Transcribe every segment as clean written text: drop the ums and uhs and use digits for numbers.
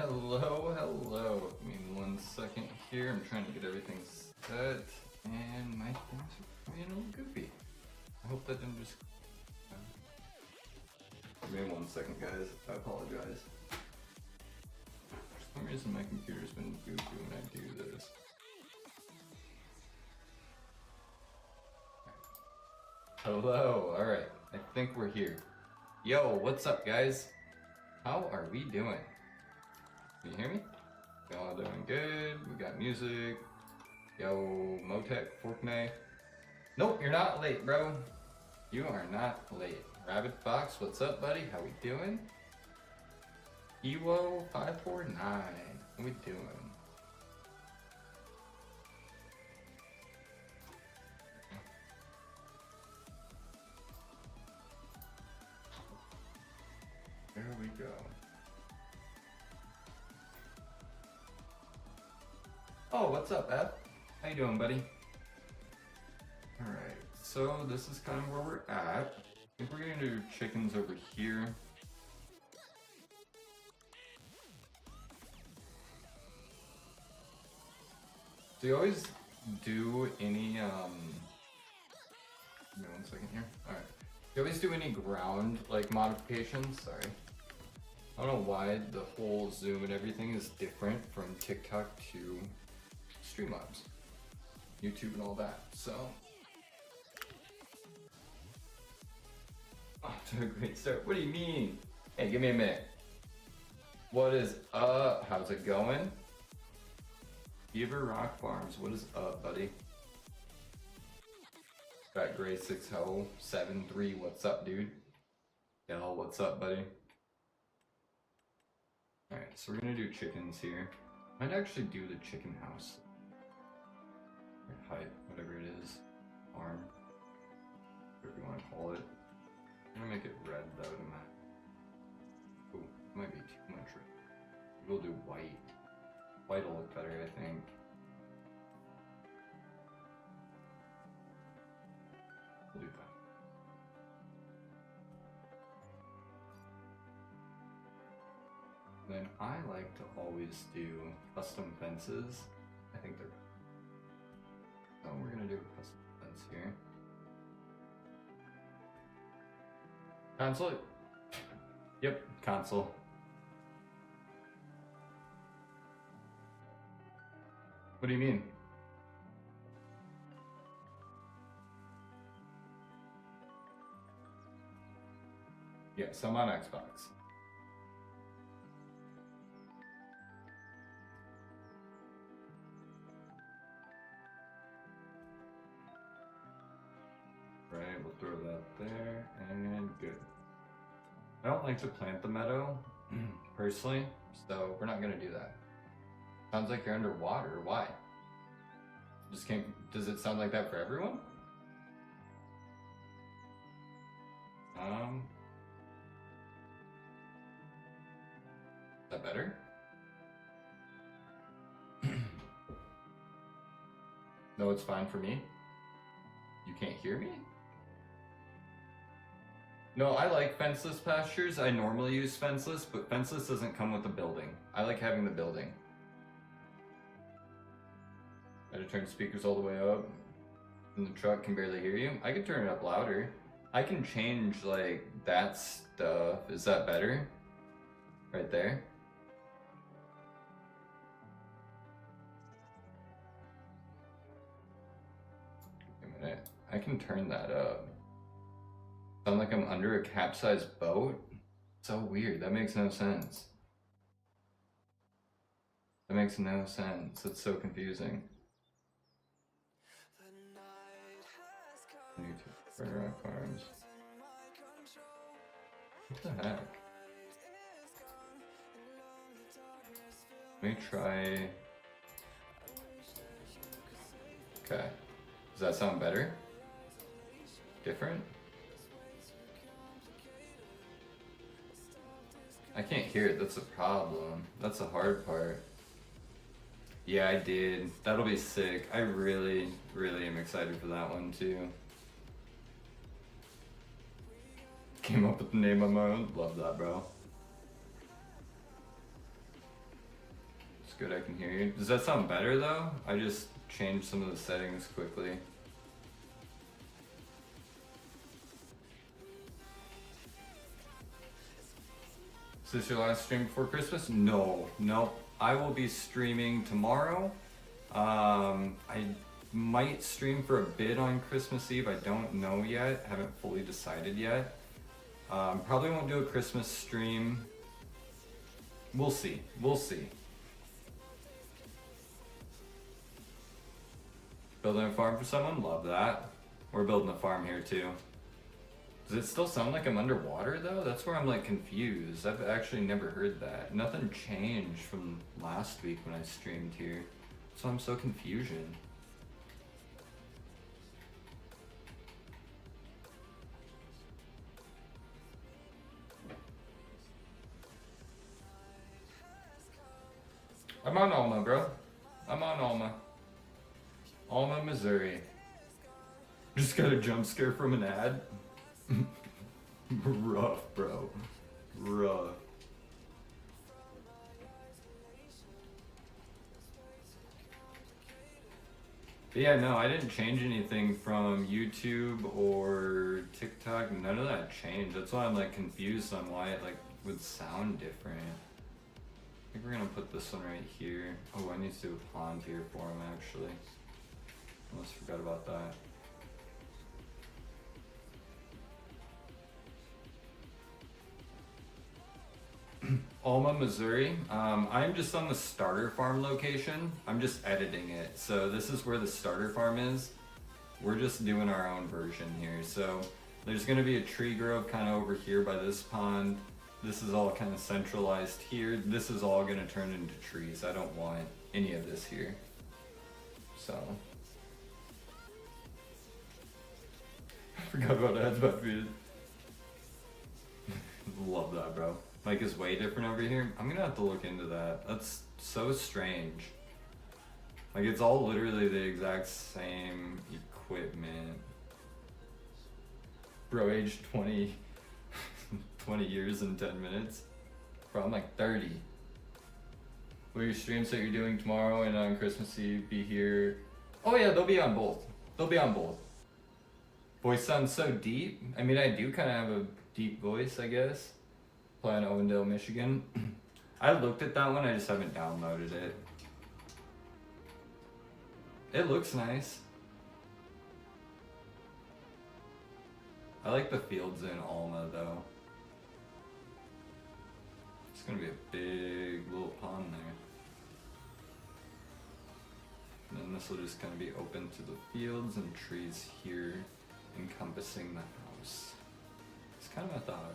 Hello. Give me 1 second here. I'm trying to get everything set, and my things are being a little goofy. I hope that didn't just. Give me 1 second, guys. I apologize. For some reason, my computer's been goofy when I do this. Hello. All right. I think we're here. Yo, what's up, guys? How are we doing? Can you hear me? We all doing good. We got music. Yo, Motec, Forkney. Nope, you're not late, bro. You are not late. Rabbit Fox, what's up, buddy? How we doing? Ewo549, how we doing? There we go. Oh, what's up, Ed? How you doing, buddy? Alright, so this is kind of where we're at. I think we're gonna do chickens over here. Do you always do any, give me 1 second here. Alright. Do you always do any ground, like, modifications? Sorry. I don't know why the whole zoom and everything is different from TikTok to Streamlabs, YouTube and all that, so. Oh, to a great start. What do you mean? Hey, give me a minute. What is up? How's it going? Beaver Rock Farms, what is up, buddy? Got Gray 6073, what's up, dude? Yo, what's up, buddy? Alright, so we're gonna do chickens here. Might actually do the chicken house. Or height, whatever it is. Farm. Whatever you want to call it. I'm gonna make it red though to match. Ooh, might be too much red. We'll do white. White will look better, I think. We'll do that. Then I like to always do custom fences. I think they're. So we're gonna do a custom fence here. Console? Yep, console. What do you mean? Yes, I'm on Xbox. Right, we'll throw that there, and good. I don't like to plant the meadow, personally, so we're not gonna do that. Sounds like you're underwater, why? Just can't, does it sound like that for everyone? Is that better? No, it's fine for me? You can't hear me? No, I like fenceless pastures. I normally use fenceless, but fenceless doesn't come with the building. I like having the building. Gotta turn speakers all the way up. And the truck can barely hear you. I can turn it up louder. I can change like that stuff. Is that better? Right there. Wait a minute. I can turn that up. Sound like I'm under a capsized boat? So weird. That makes no sense. That makes no sense. It's so confusing. YouTube, Rock Farms. What the heck? Let me try. Okay. Does that sound better? Different? I can't hear it, that's a problem. That's the hard part. Yeah, I did. That'll be sick. I really am excited for that one too. Came up with the name on my own. Love that, bro. It's good I can hear you. Does that sound better though? I just changed some of the settings quickly. Is this your last stream before Christmas? No. I will be streaming tomorrow. I might stream for a bit on Christmas Eve. I don't know yet. Haven't fully decided yet. Probably won't do a Christmas stream. We'll see. Building a farm for someone? Love that. We're building a farm here too. Does it still sound like I'm underwater though? That's where I'm like confused. I've actually never heard that. Nothing changed from last week when I streamed here. So I'm so confusion. I'm on Alma, bro. I'm on Alma. Alma, Missouri. Just got a jump scare from an ad. Rough, bro. Rough. But yeah, no, I didn't change anything from YouTube or TikTok. None of that changed. That's why I'm like confused on why it like would sound different. I think we're gonna put this one right here. Oh, I need to do a pond here for him actually. Almost forgot about that. Alma, Missouri. I'm just on the starter farm location. I'm just editing it. So this is where the starter farm is. We're just doing our own version here. So there's gonna be a tree grove kind of over here by this pond. This is all kind of centralized here. This is all gonna turn into trees. I don't want any of this here. So. I forgot about ads by feed. Love that, bro. Like is way different over here. I'm gonna have to look into that. That's so strange. Like it's all literally the exact same equipment. Bro, age 20, 20 years and 10 minutes. Bro, I'm like 30. Will your streams that you're doing tomorrow and on Christmas Eve be here? Oh yeah, they'll be on both. They'll be on both. Voice sounds so deep. I mean, I do kind of have a deep voice, I guess. Play in Owendale, Michigan. I looked at that one, I just haven't downloaded it. It looks nice. I like the fields in Alma though. It's gonna be a big little pond there. And then this will just kind of be open to the fields and trees here encompassing the house. It's kind of a thought.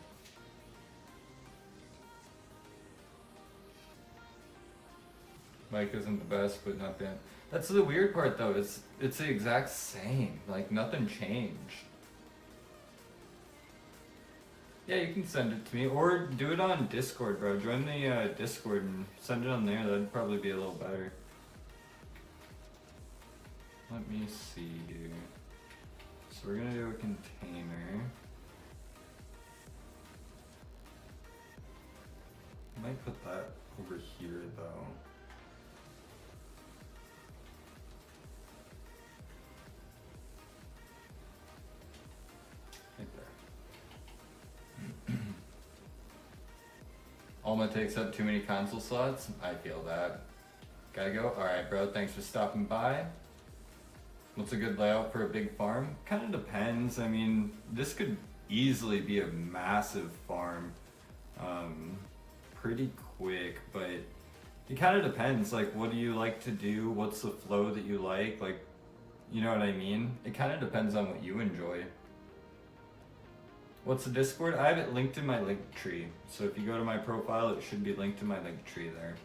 Mike isn't the best, but not bad. That's the weird part though, it's the exact same. Like nothing changed. Yeah, you can send it to me, or do it on Discord, bro. Join the Discord and send it on there, that'd probably be a little better. Let me see here. So we're gonna do a container. I might put that over here though. Right there. Alma takes up too many console slots. I feel that. Gotta go? Alright bro, thanks for stopping by. What's a good layout for a big farm? Kind of depends. I mean, this could easily be a massive farm pretty quick, but it kind of depends. Like, what do you like to do? What's the flow that you like? Like, you know what I mean? It kind of depends on what you enjoy. What's the Discord? I have it linked in my Linktree. So if you go to my profile, it should be linked to my Linktree there.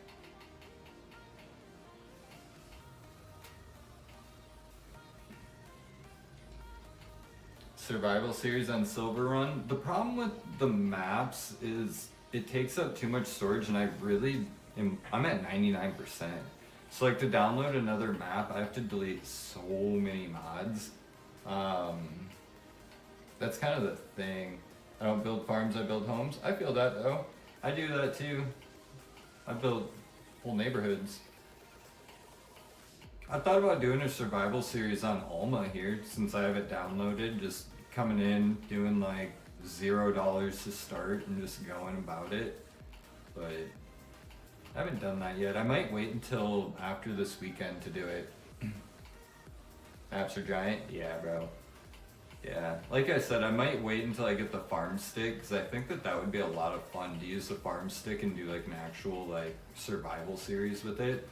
Survival series on Silver Run. The problem with the maps is it takes up too much storage, and I'm at 99%. So like to download another map, I have to delete so many mods. That's kind of the thing. I don't build farms, I build homes. I feel that though. I do that too. I build whole neighborhoods. I thought about doing a survival series on Alma here since I have it downloaded, just coming in, doing like $0 to start and just going about it. But I haven't done that yet. I might wait until after this weekend to do it. Apps are giant? Yeah, bro. Yeah, like I said, I might wait until I get the farm stick because I think that would be a lot of fun to use the farm stick and do like an actual like survival series with it.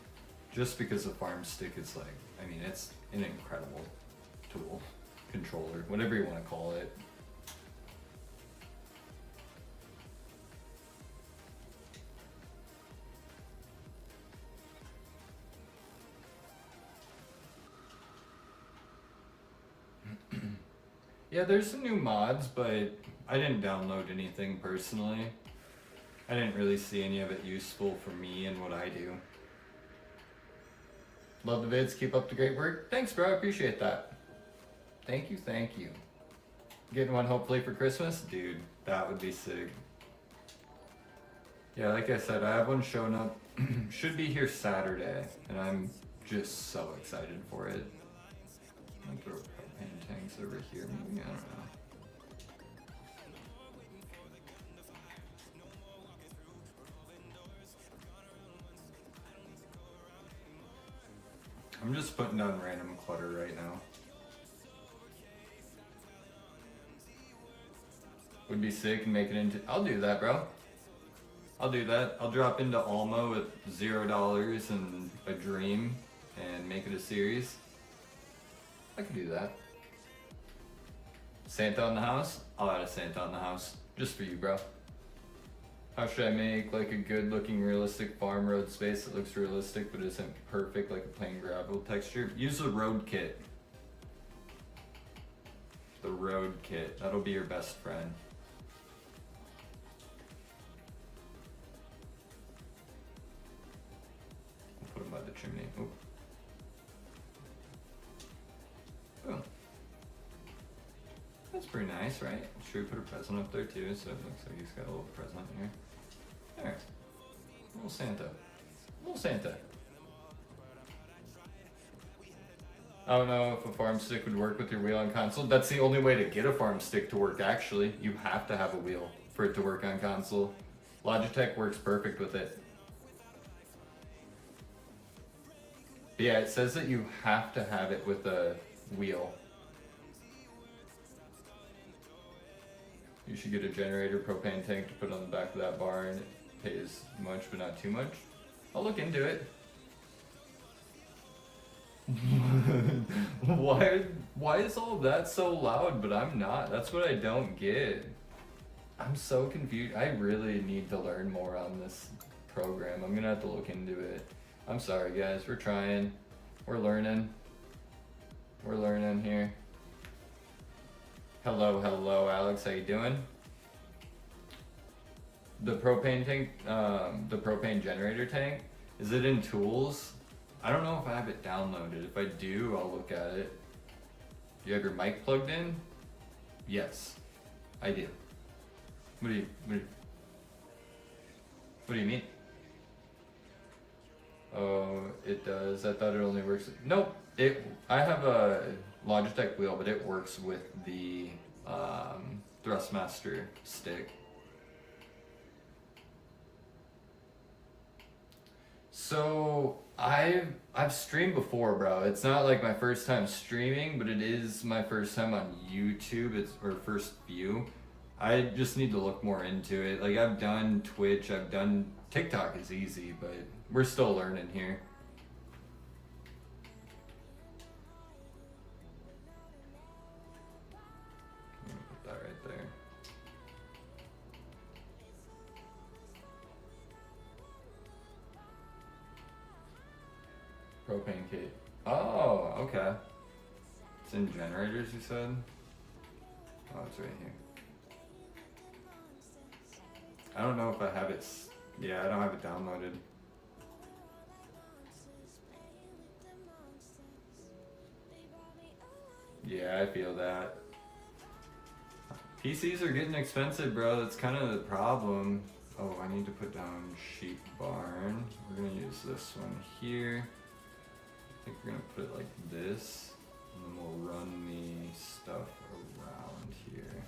Just because the farm stick is like, I mean, it's an incredible tool, controller, whatever you want to call it. Yeah, there's some new mods, but I didn't download anything personally. I didn't really see any of it useful for me and what I do. Love the vids, keep up the great work. Thanks, bro, I appreciate that. Thank you, thank you. Getting one hopefully for Christmas? Dude, that would be sick. Yeah, like I said, I have one showing up. Should be here Saturday, and I'm just so excited for it. I'm gonna throw propane tanks over here, maybe, I don't know. I'm just putting down random clutter right now. Would be sick and make it into, I'll do that, bro. I'll do that. I'll drop into Alma with $0 and a dream and make it a series. I could do that. Santa in the house? I'll add a Santa in the house. Just for you, bro. How should I make like a good looking realistic farm road space that looks realistic but isn't perfect like a plain gravel texture? Use the road kit. The road kit. That'll be your best friend. I'll put them by the chimney. Oop. Boom. That's pretty nice, right? Should we put a present up there too, so it looks like he's got a little present here. There. Little Santa. Little Santa. I don't know if a farm stick would work with your wheel on console. That's the only way to get a farm stick to work, actually. You have to have a wheel for it to work on console. Logitech works perfect with it. But yeah, it says that you have to have it with a wheel. You should get a generator propane tank to put on the back of that barn. It pays much, but not too much. I'll look into it. Why is all of that so loud, but I'm not? That's what I don't get. I'm so confused. I really need to learn more on this program. I'm gonna have to look into it. I'm sorry, guys. We're trying. We're learning. We're learning here. Hello, hello, Alex. How you doing? The propane tank, the propane generator tank, is it in tools? I don't know if I have it downloaded. If I do, I'll look at it. Do you have your mic plugged in? Yes, I do. What do you mean? Oh, it does. I thought it only works. Nope. I have a Logitech wheel, but it works with the Thrustmaster stick. So I've streamed before, bro. It's not like my first time streaming, but it is my first time on YouTube. It's our first view. I just need to look more into it. Like I've done Twitch, I've done TikTok is easy, but we're still learning here. Put that right there. Propane kit. Oh, okay. It's in generators, you said? Oh, it's right here. I don't know if I have it. Yeah, I don't have it downloaded. Yeah, I feel that. PCs are getting expensive, bro. That's kind of the problem. Oh, I need to put down sheep barn. We're gonna use this one here. I think we're gonna put it like this, and then we'll run the stuff around here.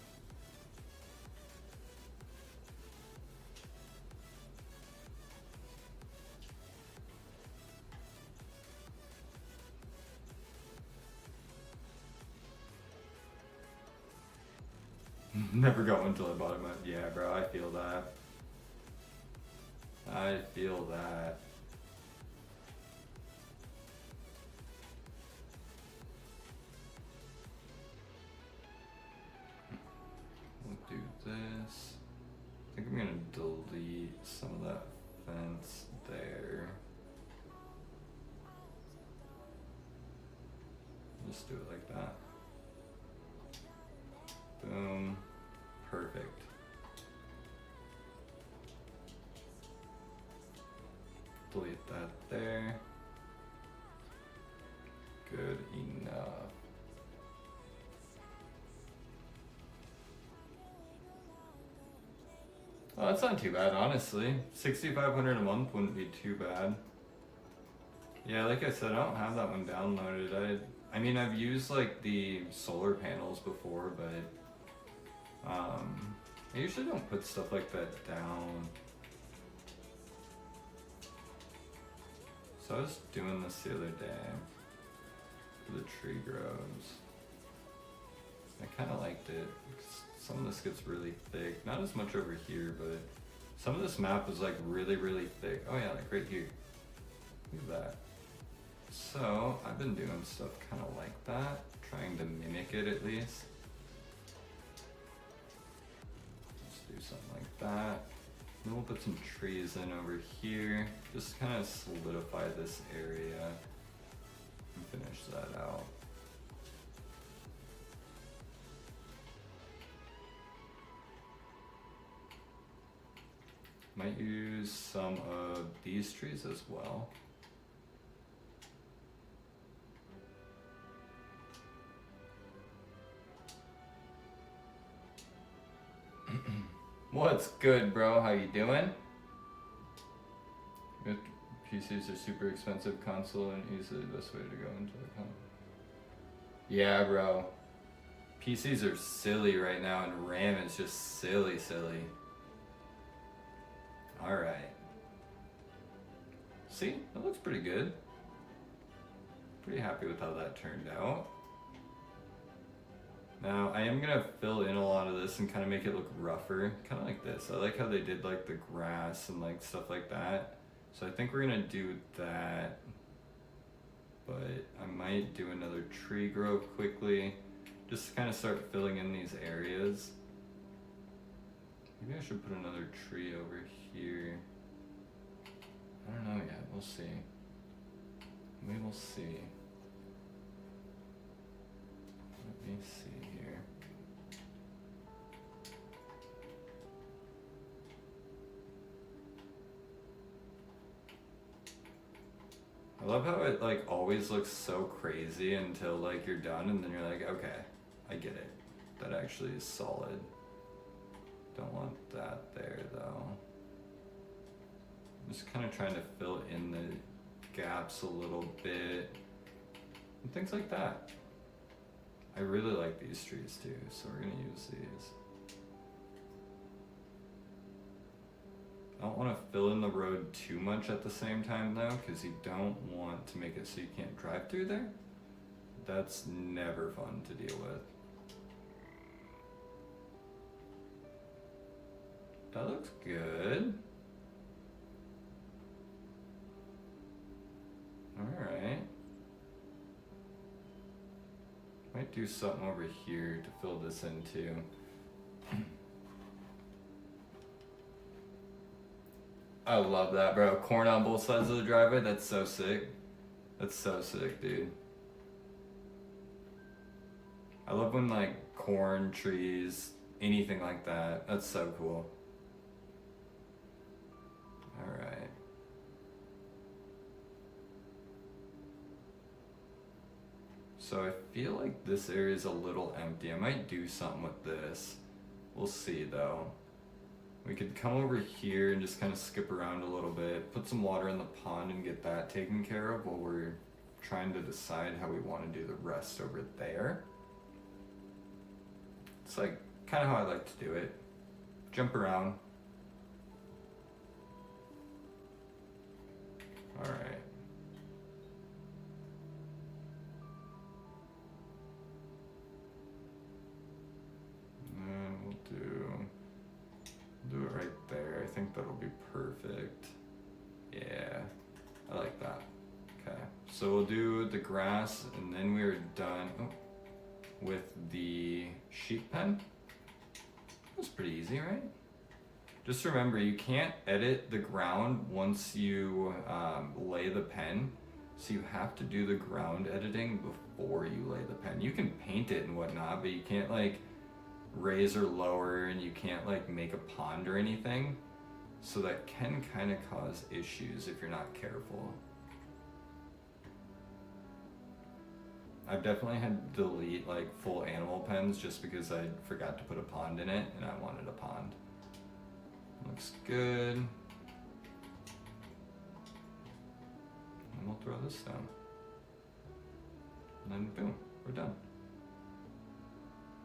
Never got one until I bought it. Yeah, bro, I feel that. I feel that. We'll do this. I think I'm gonna delete some of that fence there. Just do it like that. Boom. Perfect. Delete that there. Good enough. Oh, that's not too bad, honestly. 6,500 a month wouldn't be too bad. Yeah, like I said, I don't have that one downloaded. I mean, I've used like the solar panels before, but I usually don't put stuff like that down. So I was doing this the other day. The tree grows. I kind of liked it. Some of this gets really thick. Not as much over here, but some of this map is like really, really thick. Oh yeah, like right here. Look at that. So I've been doing stuff kind of like that, trying to mimic it at least. Let's do something like that. Then we'll put some trees in over here, just kind of solidify this area and finish that out. Might use some of these trees as well. What's good, bro? How you doing? Good. PCs are super expensive, console and easily the best way to go into the console. Yeah, bro. PCs are silly right now, and RAM is just silly. Alright. See? That looks pretty good. Pretty happy with how that turned out. Now, I am going to fill in a lot of this and kind of make it look rougher. Kind of like this. I like how they did like the grass and like stuff like that. So I think we're going to do that. But I might do another tree grove quickly. Just to kind of start filling in these areas. Maybe I should put another tree over here. I don't know yet. We'll see. We will see. Let me see here. I love how it like always looks so crazy until like you're done and then you're like, okay, I get it. That actually is solid. Don't want that there though. I'm just kind of trying to fill in the gaps a little bit and things like that. I really like these trees too, so we're gonna use these. I don't want to fill in the road too much at the same time though, because you don't want to make it so you can't drive through there. That's never fun to deal with. That looks good. Alright. Might do something over here to fill this in too. I love that, bro. Corn on both sides of the driveway. That's so sick. That's so sick, dude. I love when like corn, trees, anything like that. That's so cool. Alright. So I feel like this area is a little empty. I might do something with this. We'll see though. We could come over here and just kind of skip around a little bit, put some water in the pond and get that taken care of while we're trying to decide how we want to do the rest over there. It's like kind of how I like to do it. Jump around. All right. And we'll do it right there. I think that'll be perfect. Yeah, I like that. Okay, so we'll do the grass and then we're done with the sheep pen. That's pretty easy, right? Just remember, you can't edit the ground once you lay the pen, so you have to do the ground editing before you lay the pen. You can paint it and whatnot, but you can't like raise or lower, and you can't like make a pond or anything, so that can kind of cause issues if you're not careful. I've definitely had to delete like full animal pens just because I forgot to put a pond in it and I wanted a pond. Looks good. And we'll throw this down. And then boom, we're done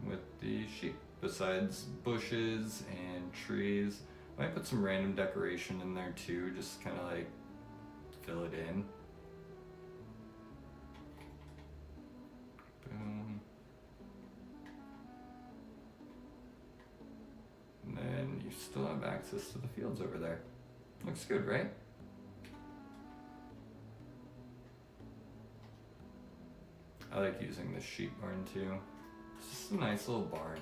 with the sheep. Besides bushes and trees, I might put some random decoration in there too, just kind of like fill it in. Boom. And then you still have access to the fields over there. Looks good, right? I like using the sheep barn too. It's just a nice little barn.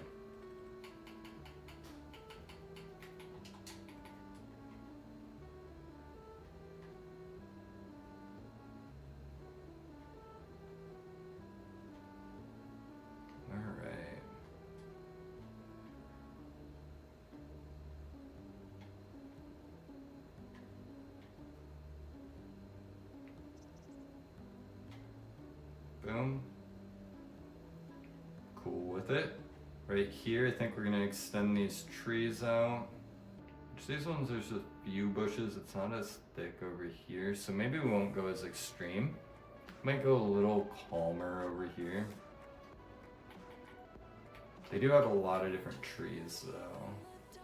Boom. Cool with it. Right here, I think we're gonna extend these trees out. Which these ones, there's a few bushes. It's not as thick over here, so maybe we won't go as extreme. Might go a little calmer over here. They do have a lot of different trees though.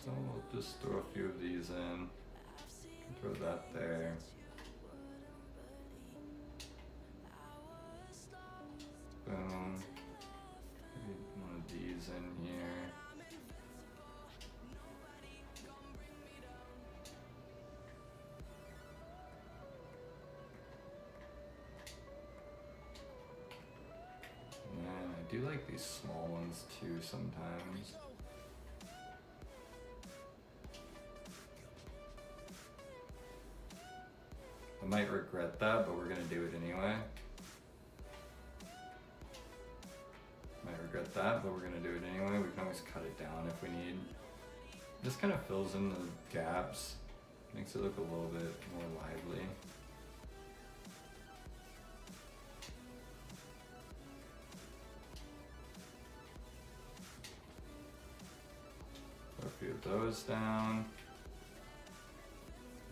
So we'll just throw a few of these in. Throw that there. Boom. Maybe one of these in here. And I do like these small ones too sometimes. I might regret that, but we're gonna do it anyway. Might regret that, but we're gonna do it anyway. We can always cut it down if we need. This kind of fills in the gaps, makes it look a little bit more lively. Throw a few of those down.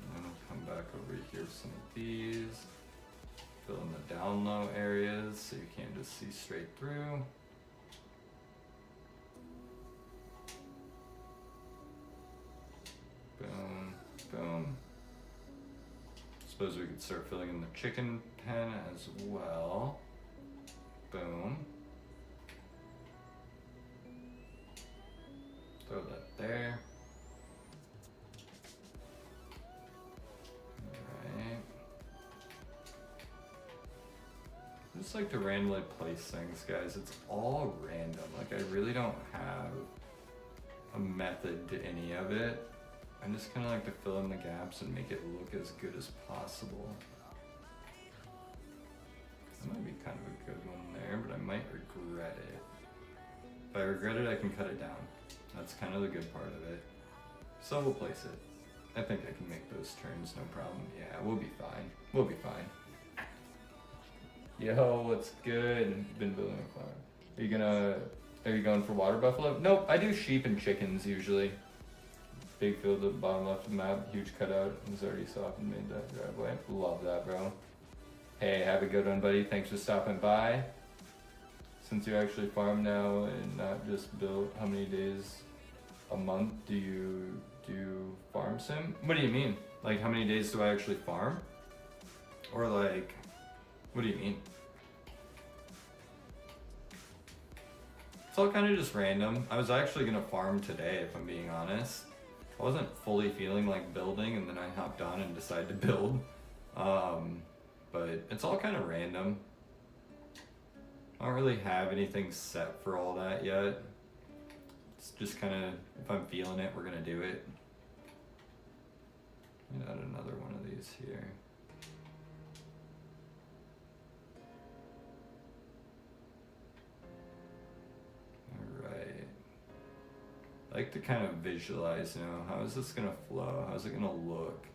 And then we'll come back over here with some of these. Fill in the down low areas so you can't just see straight through. Boom, boom. Suppose we could start filling in the chicken pen as well. Boom. Throw that there. Alright. I just like to randomly place things, guys. It's all random. Like, I really don't have a method to any of it. I just kind of like to fill in the gaps and make it look as good as possible. That might be kind of a good one there, but I might regret it. If I regret it, I can cut it down. That's kind of the good part of it. So we'll place it. I think I can make those turns, no problem. Yeah, we'll be fine. We'll be fine. Yo, what's good? Been building a farm. Are you gonna Are you going for water buffalo? Nope, I do sheep and chickens usually. Big field at the bottom left of the map, huge cutout. It's already softened, made that driveway. Love that, bro. Hey, have a good one, buddy. Thanks for stopping by. Since you actually farm now and not just build, how many days a month do you do farm sim? What do you mean? Like, how many days do I actually farm? Or like, what do you mean? It's all kind of just random. I was actually gonna farm today, if I'm being honest. I wasn't fully feeling like building, and then I hopped on and decided to build. But it's all kind of random. I don't really have anything set for all that yet. It's just kind of, if I'm feeling it, we're gonna do it. Add another one of these here. Alright. I like to kind of visualize, you know, how is this gonna flow? How's it gonna look?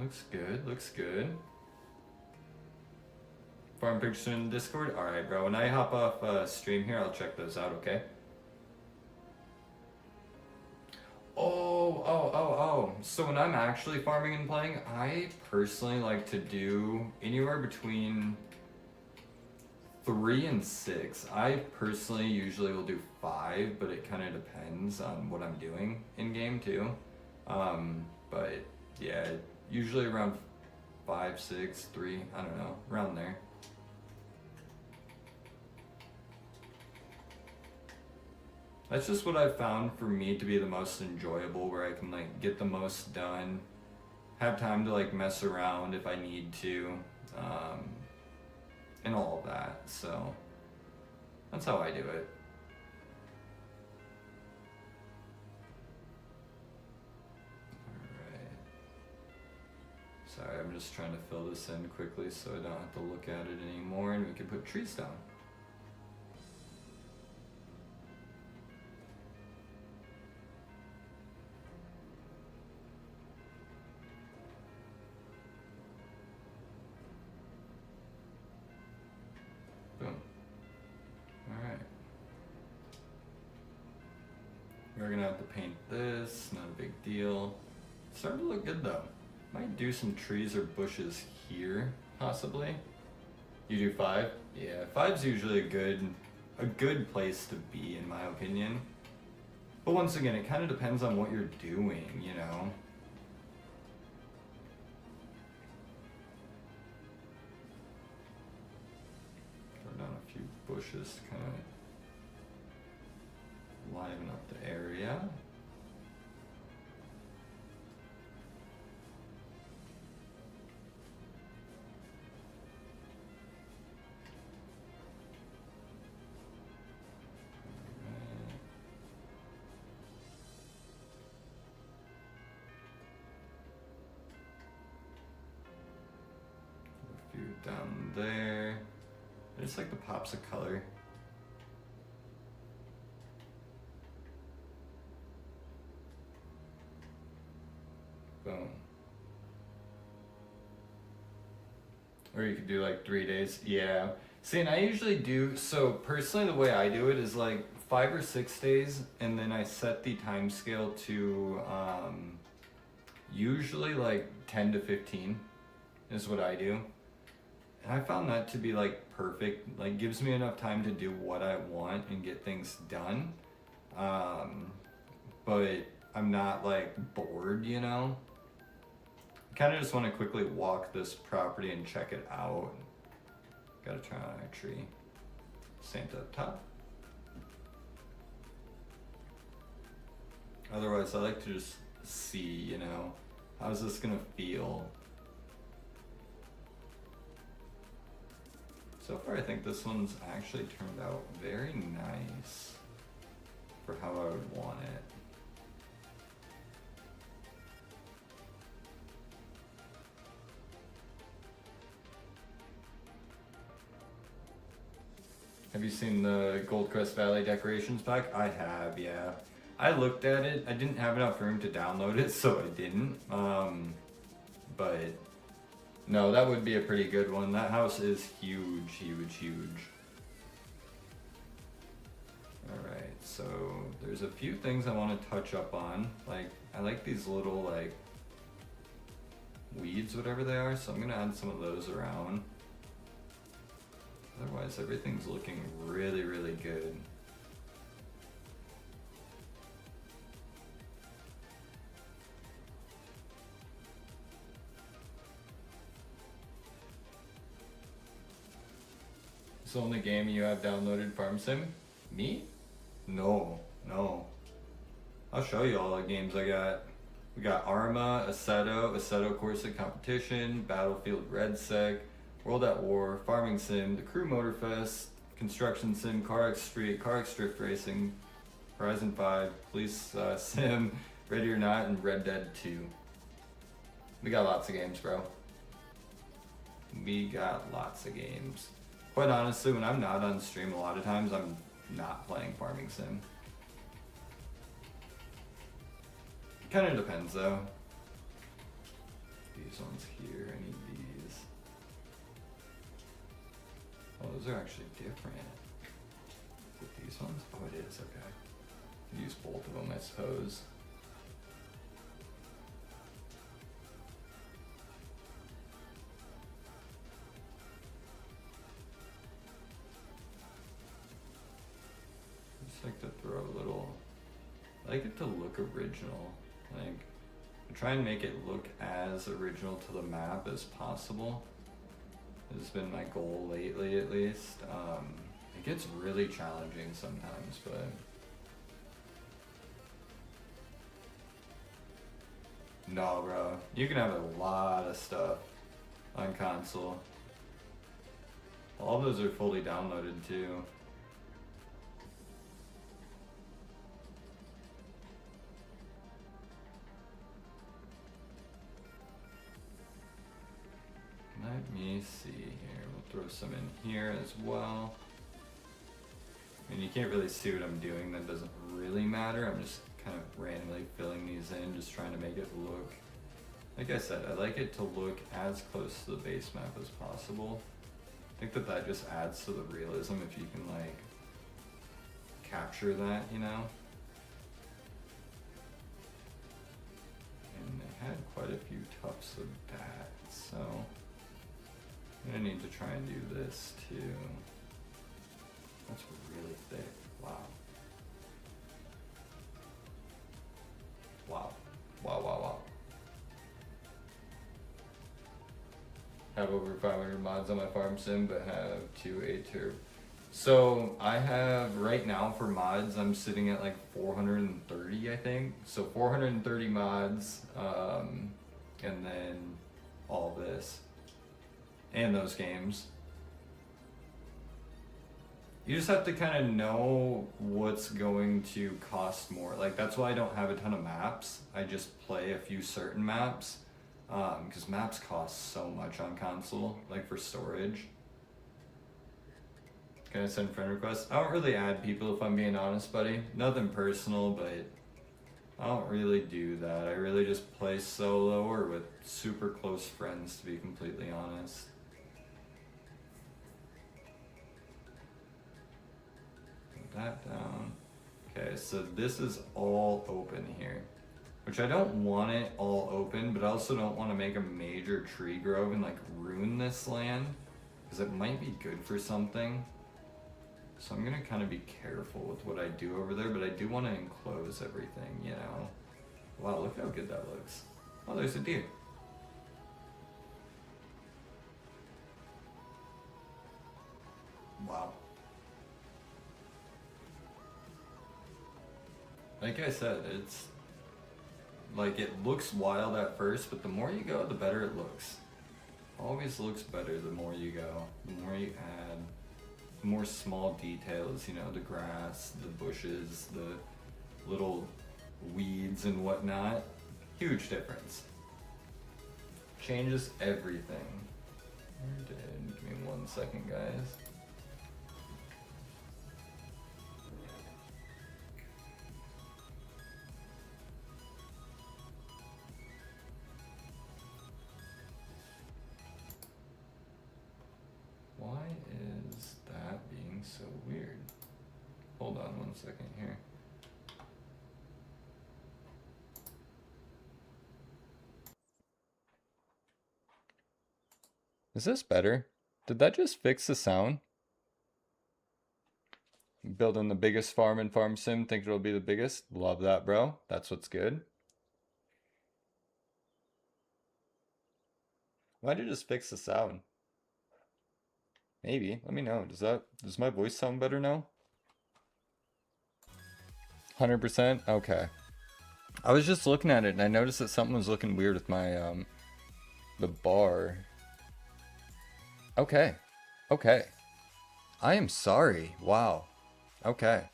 Looks good, looks good. Farm pictures in Discord? Alright, bro. When I hop off stream here, I'll check those out, okay? Oh. So when I'm actually farming and playing, I personally like to do anywhere between 3 and 6. I personally usually will do 5, but it kind of depends on what I'm doing in game too. But yeah, usually around 5, 6, 3, I don't know, around there. That's just what I've found for me to be the most enjoyable, where I can like get the most done, have time to like mess around if I need to, and all of that. So that's how I do it. Alright. Sorry, I'm just trying to fill this in quickly so I don't have to look at it anymore, and we can put trees down. We're gonna have to paint this, not a big deal. It's starting to look good though. Might do some trees or bushes here, possibly. You do 5? Yeah, 5's usually a good place to be in my opinion. But once again, it kind of depends on what you're doing, you know? Throw down a few bushes to kind of liven up the area. A few down there. I just like the pops of color. Boom. Or you could do like 3 days. Yeah. See, and I usually do, so personally the way I do it is like 5 or 6 days, and then I set the time scale to usually like 10 to 15 is what I do. And I found that to be like perfect, like gives me enough time to do what I want and get things done. But I'm not like bored, you know? Kind of just want to quickly walk this property and check it out. Gotta try on our tree. Santa up top. Otherwise, I like to just see, you know, how's this gonna feel? So far, I think this one's actually turned out very nice for how I would want it. Have you seen the Goldcrest Valley decorations pack? I have, yeah. I looked at it. I didn't have enough room to download it, so I didn't. But No, that would be a pretty good one. That house is huge, huge, huge. Alright, so there's a few things I want to touch up on. Like, I like these little, like, weeds, whatever they are, so I'm gonna add some of those around. Otherwise, everything's looking really, really good. It's the only game you have downloaded Farm Sim? Me? No, no. I'll show you all the games I got. We got Arma, Assetto Corsa Competition, Battlefield Red Sec, World at War, Farming Sim, The Crew Motorfest, Construction Sim, Car X Street, Car X Drift Racing, Horizon 5, Police Sim, Ready or Not, and Red Dead 2. We got lots of games, bro. We got lots of games. Quite honestly, when I'm not on stream, a lot of times I'm not playing Farming Sim. Kind of depends though. These ones here, I need these. Oh, those are actually different. With these ones? Oh, it is, okay. Use both of them, I suppose. I just like to throw a little, I like it to look original. Like, I try and make it look as original to the map as possible. This has been my goal lately, at least. It gets really challenging sometimes, but no, bro. You can have a lot of stuff on console. All those are fully downloaded too. Let me see here. We'll throw some in here as well. And you can't really see what I'm doing. That doesn't really matter. I'm just kind of randomly filling these in, just trying to make it look, like I said, I like it to look as close to the base map as possible. I think that that just adds to the realism if you can like capture that, you know? And they had quite a few tufts of that, so I'm gonna need to try and do this too. That's really thick. Wow. Wow. Wow, wow, wow. Have over 500 mods on my farm sim, but have 2 A-tier. So I have, right now for mods, I'm sitting at like 430, I think. So 430 mods, and then all this. And those games. You just have to kind of know what's going to cost more. Like, that's why I don't have a ton of maps. I just play a few certain maps. Because maps cost so much on console, like for storage. Can I send friend requests? I don't really add people if I'm being honest, buddy. Nothing personal, but I don't really do that. I really just play solo or with super close friends, to be completely honest. That down. Okay, so this is all open here, which I don't want it all open, but I also don't want to make a major tree grove and like ruin this land, because it might be good for something. So I'm gonna kind of be careful with what I do over there, but I do want to enclose everything, you know. Wow, look how good that looks. Oh, there's a deer. Wow. Like I said, it's like, it looks wild at first, but the more you go, the better it looks. Always looks better the more you go, the more you add, the more small details, you know, the grass, the bushes, the little weeds and whatnot. Huge difference. Changes everything. Where did, give me 1 second, guys. 1 second here. Is this better? Did that just fix the sound? Building the biggest farm in Farm Sim, think it'll be the biggest? Love that, bro. That's what's good. Why did it just fix the sound? Maybe. Let me know. Does my voice sound better now? 100%? Okay. I was just looking at it and I noticed that something was looking weird with my the bar. Okay. Okay. I am sorry. Wow. Okay.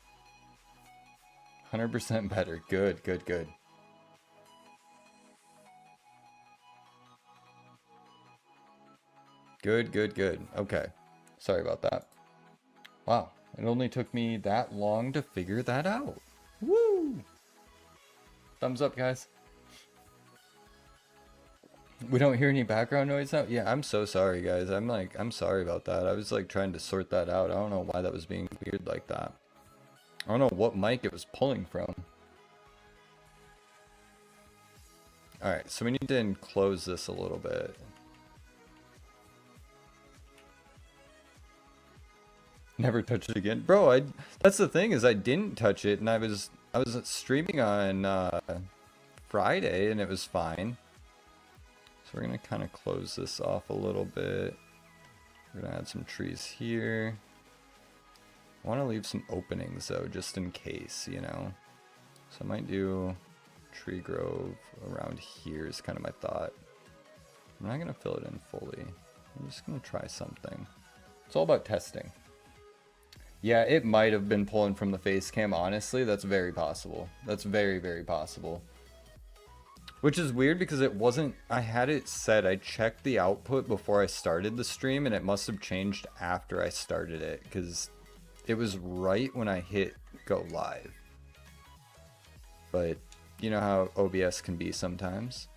100% better. Good, good, good. Good, good, good. Okay. Sorry about that. Wow. It only took me that long to figure that out. Woo! Thumbs up, guys. We don't hear any background noise now? Yeah, I'm so sorry, guys. I'm sorry about that. I was like trying to sort that out. I don't know why that was being weird like that. I don't know what mic it was pulling from. Alright, so we need to enclose this a little bit. Never touch it again. Bro, that's the thing is I didn't touch it and I was streaming on Friday and it was fine. So we're going to kind of close this off a little bit. We're going to add some trees here. I want to leave some openings though, just in case, you know. So I might do tree grove around here is kind of my thought. I'm not going to fill it in fully. I'm just going to try something. It's all about testing. Yeah, it might have been pulling from the face cam, honestly. That's very possible. That's very, very possible. Which is weird because it wasn't, I had it set, I checked the output before I started the stream and it must have changed after I started it because it was right when I hit go live. But you know how OBS can be sometimes.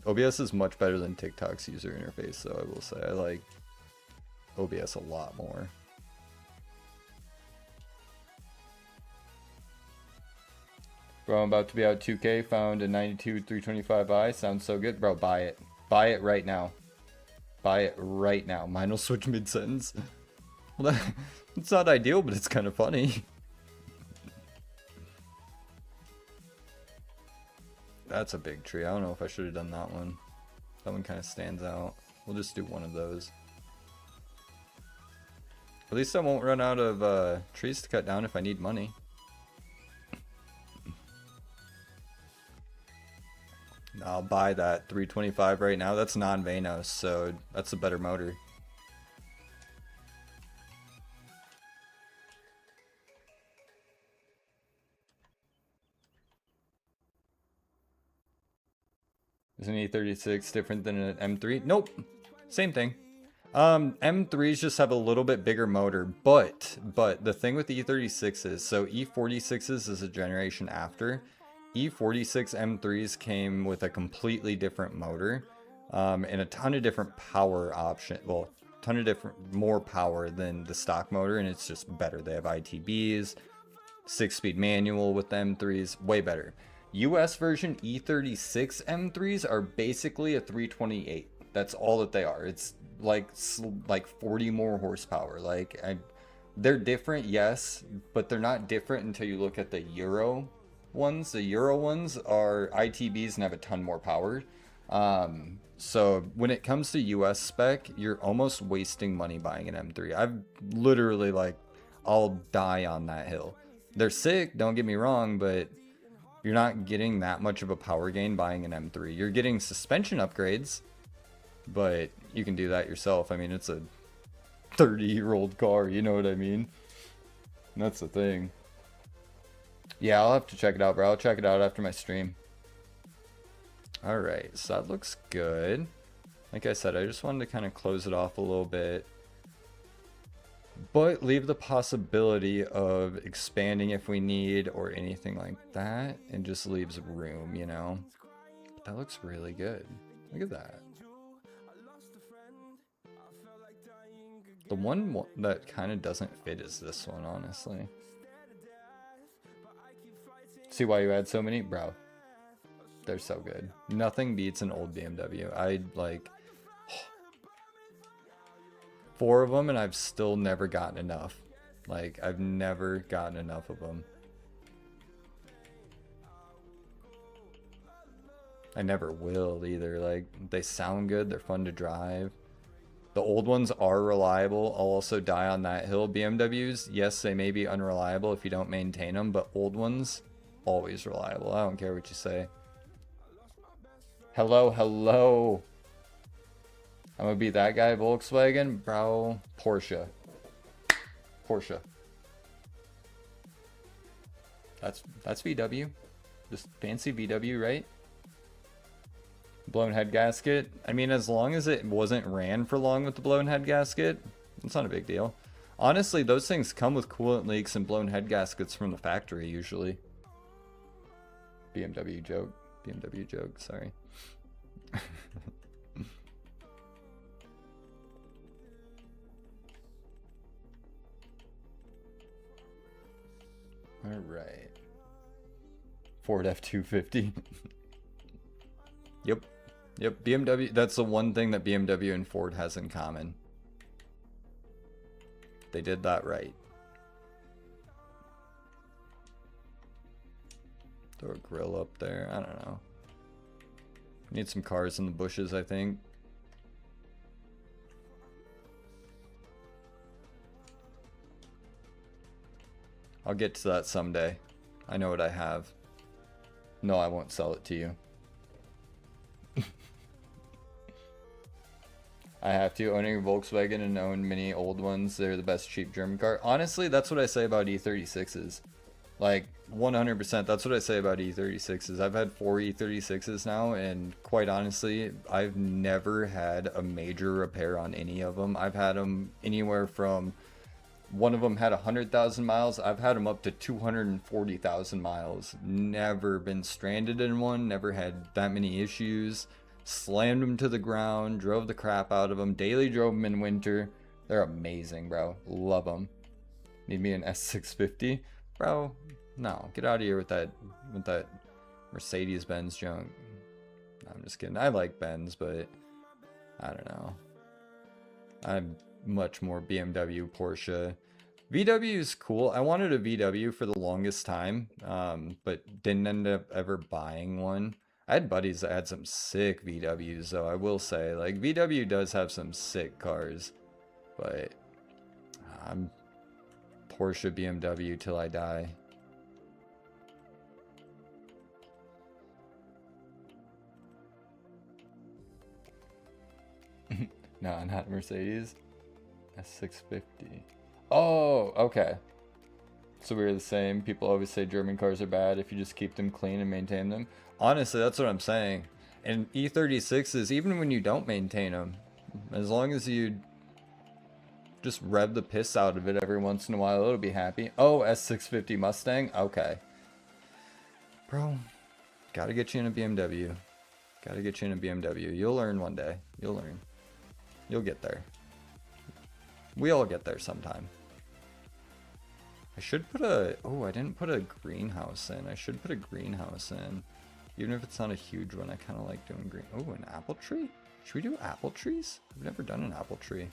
OBS is much better than TikTok's user interface though, I will say. I like OBS a lot more. Bro, I'm about to be out 2K, found a 92 325i. Sounds so good. Bro, buy it. Buy it right now. Buy it right now. Mine will switch mid-sentence. Well, it's not ideal, but it's kind of funny. That's a big tree. I don't know if I should have done that one. That one kind of stands out. We'll just do one of those. At least I won't run out of trees to cut down if I need money. I'll buy that 325 right now. That's non-Vanos, so that's a better motor. Is an E36 different than an M3? Nope. Same thing. M3s just have a little bit bigger motor, but the thing with the E36s, so E46s is a generation after. E46 M3s came with a completely different motor, and a ton of different power option. Well, a ton of different more power than the stock motor, and it's just better. They have ITBs, 6-speed manual with the M3s, way better. US version E36 M3s are basically a 328. That's all that they are. It's like 40 more horsepower. They're different, yes, but they're not different until you look at the Euro ones. The Euro ones are ITBs and have a ton more power. So when it comes to US spec, you're almost wasting money buying an M3. I've literally I'll die on that hill. They're sick, don't get me wrong, but you're not getting that much of a power gain buying an M3. You're getting suspension upgrades, but you can do that yourself. I mean, it's a 30-year-old car, you know what I mean? And that's the thing. Yeah, I'll have to check it out, bro. I'll check it out after my stream. Alright, so that looks good. Like I said, I just wanted to kind of close it off a little bit, but leave the possibility of expanding if we need or anything like that, and just leaves room, you know? That looks really good. Look at that. The one that kind of doesn't fit is this one, honestly. See why you had so many? Bro, they're so good. Nothing beats an old BMW. I like 4 of them and I've still never gotten enough. Like, I've never gotten enough of them. I never will either. Like, they sound good, they're fun to drive. The old ones are reliable. I'll also die on that hill. BMWs, yes, they may be unreliable if you don't maintain them, but old ones, always reliable. I don't care what you say. Hello, hello. I'm gonna be that guy, Volkswagen, bro. Porsche. Porsche. That's VW. Just fancy VW, right? Blown head gasket. I mean, as long as it wasn't ran for long with the blown head gasket, it's not a big deal. Honestly, those things come with coolant leaks and blown head gaskets from the factory usually. BMW joke. BMW joke, sorry. All right. Ford F-250. Yep. Yep, BMW, that's the one thing that BMW and Ford has in common. They did that right. Throw a grill up there, I don't know. Need some cars in the bushes, I think. I'll get to that someday. I know what I have. No, I won't sell it to you. I have to. Owning a Volkswagen and own many old ones, they're the best cheap German car. Honestly, that's what I say about E36s. Like, 100%, that's what I say about E36s. I've had 4 E36s now, and quite honestly, I've never had a major repair on any of them. I've had them anywhere from, one of them had 100,000 miles. I've had them up to 240,000 miles. Never been stranded in one, never had that many issues. Slammed them to the ground, drove the crap out of them, daily drove them in winter. They're amazing, bro. Love them. Need me an S650? Bro, no. Get out of here with that Mercedes-Benz junk. No, I'm just kidding. I like Benz, but I don't know. I'm much more BMW, Porsche. VW is cool. I wanted a VW for the longest time, but didn't end up ever buying one. I had buddies that had some sick VWs, though, I will say. Like, VW does have some sick cars, but I'm Porsche, BMW till I die. No, not Mercedes. S650. Oh, okay. So we're the same. People always say German cars are bad if you just keep them clean and maintain them. Honestly, that's what I'm saying. And E36s, even when you don't maintain them, as long as you just rev the piss out of it every once in a while, it'll be happy. Oh, S650 Mustang? Okay. Bro, gotta get you in a BMW. Gotta get you in a BMW. You'll learn one day. You'll learn. You'll get there. We all get there sometime. I should put a... Oh, I didn't put a greenhouse in. I should put a greenhouse in. Even if it's not a huge one, I kind of like doing green... Oh, an apple tree? Should we do apple trees? I've never done an apple tree.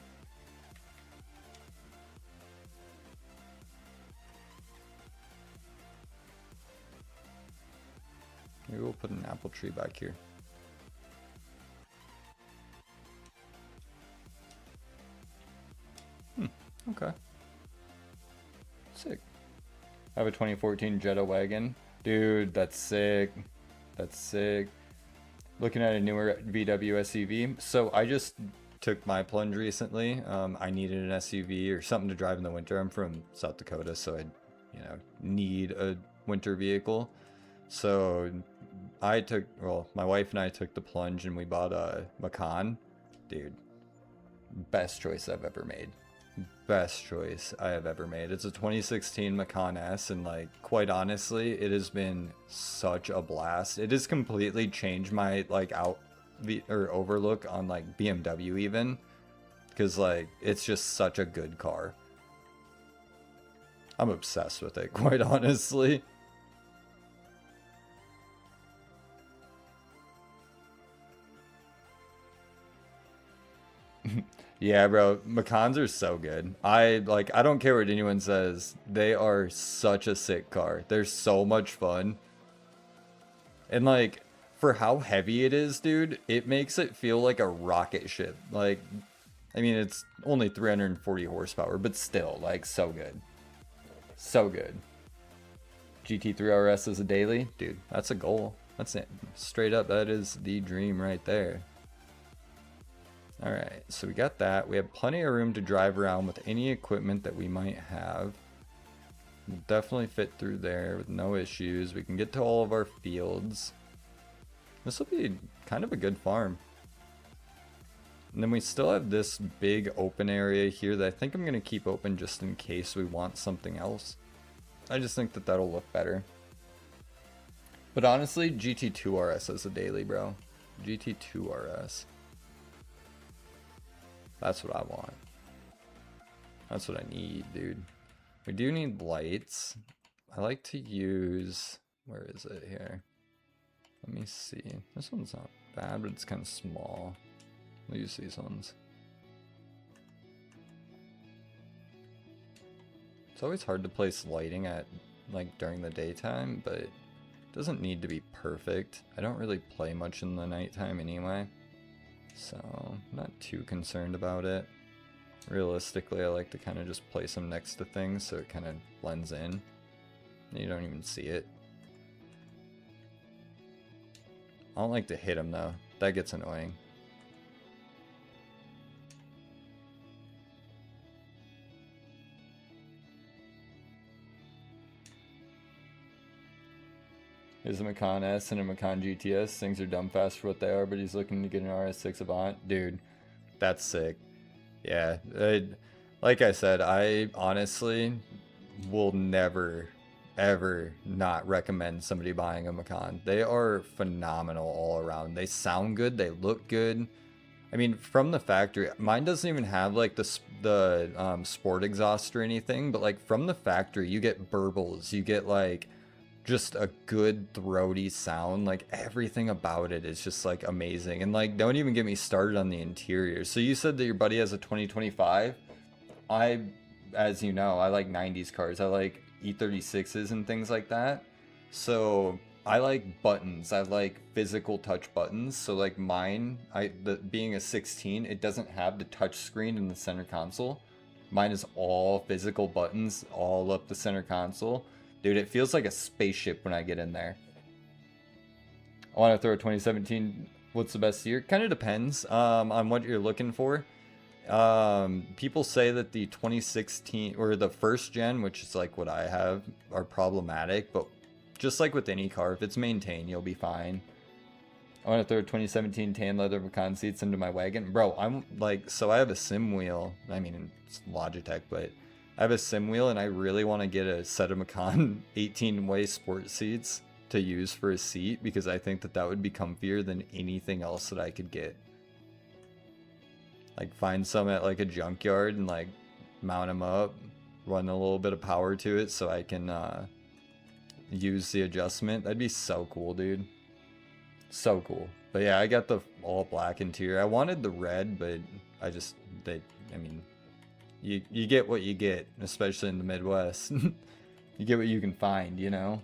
Maybe we'll put an apple tree back here. Okay. Sick. I have a 2014 Jetta wagon. Dude, that's sick. That's sick. Looking at a newer VW SUV. So I just took my plunge recently. I needed an SUV or something to drive in the winter. I'm from South Dakota, so I, need a winter vehicle. So my wife and I took the plunge and we bought a Macan. Dude, best choice I've ever made. Best choice I have ever made. It's a 2016 Macan S, and quite honestly, it has been such a blast. It has completely changed my overlook on BMW even, because like it's just such a good car. I'm obsessed with it, quite honestly. Yeah, bro, Macans are so good. I don't care what anyone says. They are such a sick car. They're so much fun. And like for how heavy it is, dude, it makes it feel like a rocket ship. Like I mean, it's only 340 horsepower, but still like so good. So good. GT3 RS is a daily? Dude, that's a goal. That's it. Straight up, that is the dream right there. Alright, so we got that. We have plenty of room to drive around with any equipment that we might have. We'll definitely fit through there with no issues. We can get to all of our fields. This will be kind of a good farm. And then we still have this big open area here that I think I'm going to keep open just in case we want something else. I just think that that'll look better. But honestly, GT2 RS is a daily, bro. GT2 RS. That's what I want. That's what I need, dude. We do need lights. I like to use... Where is it here? Let me see. This one's not bad, but it's kind of small. We'll use these ones. It's always hard to place lighting at, like, during the daytime, but it doesn't need to be perfect. I don't really play much in the nighttime anyway. So, I'm not too concerned about it. Realistically, I like to kind of just place them next to things so it kind of blends in. You don't even see it. I don't like to hit them though. That gets annoying. There's a Macan S and a Macan GTS. Things are dumb fast for what they are, but he's looking to get an RS6 Avant. Dude, that's sick. Yeah, like I said, I honestly will never, ever not recommend somebody buying a Macan. They are phenomenal all around. They sound good. They look good. I mean, from the factory, mine doesn't even have like the sport exhaust or anything, but like from the factory, you get burbles. You get like just a good throaty sound. Like everything about it is just like amazing. And like don't even get me started on the interior. So you said that your buddy has a 2025. As you know, I like 90s cars. I like E36s and things like that. So I like buttons. I like physical touch buttons. So like mine, being a 16, it doesn't have the touch screen in the center console. Mine is all physical buttons all up the center console. Dude, it feels like a spaceship when I get in there. I want to throw a 2017. What's the best year? Kind of depends on what you're looking for. People say that the 2016 or the first gen, which is like what I have, are problematic. But just like with any car, if it's maintained, you'll be fine. I want to throw 2017 tan leather Macan seats into my wagon. Bro, I'm like, so I have a sim wheel. I mean, it's Logitech, but I have a sim wheel and I really want to get a set of Macan 18-way sport seats to use for a seat because I think that that would be comfier than anything else that I could get. Like find some at like a junkyard and like mount them up, run a little bit of power to it so I can use the adjustment. That'd be so cool, dude. So cool. But yeah, I got the all black interior. I wanted the red, but I mean, you get what you get, especially in the Midwest. You get what you can find, you know?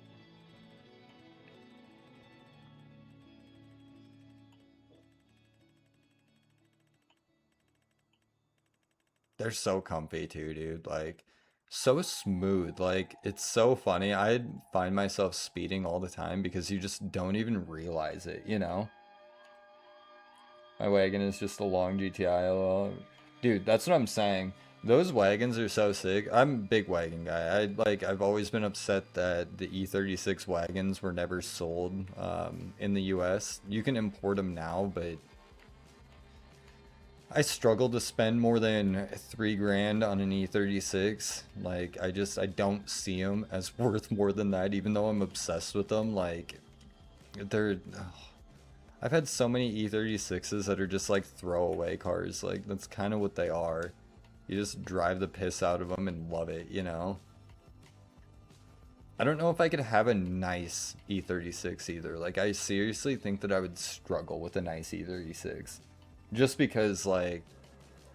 They're so comfy too, dude. Like, so smooth. Like, it's so funny. I find myself speeding all the time because you just don't even realize it, you know? My wagon is just a long GTI. LL. Dude, that's what I'm saying. Those wagons are so sick. I'm a big wagon guy. I've always been upset that the E36 wagons were never sold in the US. You can import them now, but I struggle to spend more than $3,000 on an E36. Like, I don't see them as worth more than that, even though I'm obsessed with them. Like, they're... I've had so many E36s that are just like throwaway cars. Like, that's kind of what they are. You just drive the piss out of them and love it, you know? I don't know if I could have a nice E36 either. Like, I seriously think that I would struggle with a nice E36. Just because, like,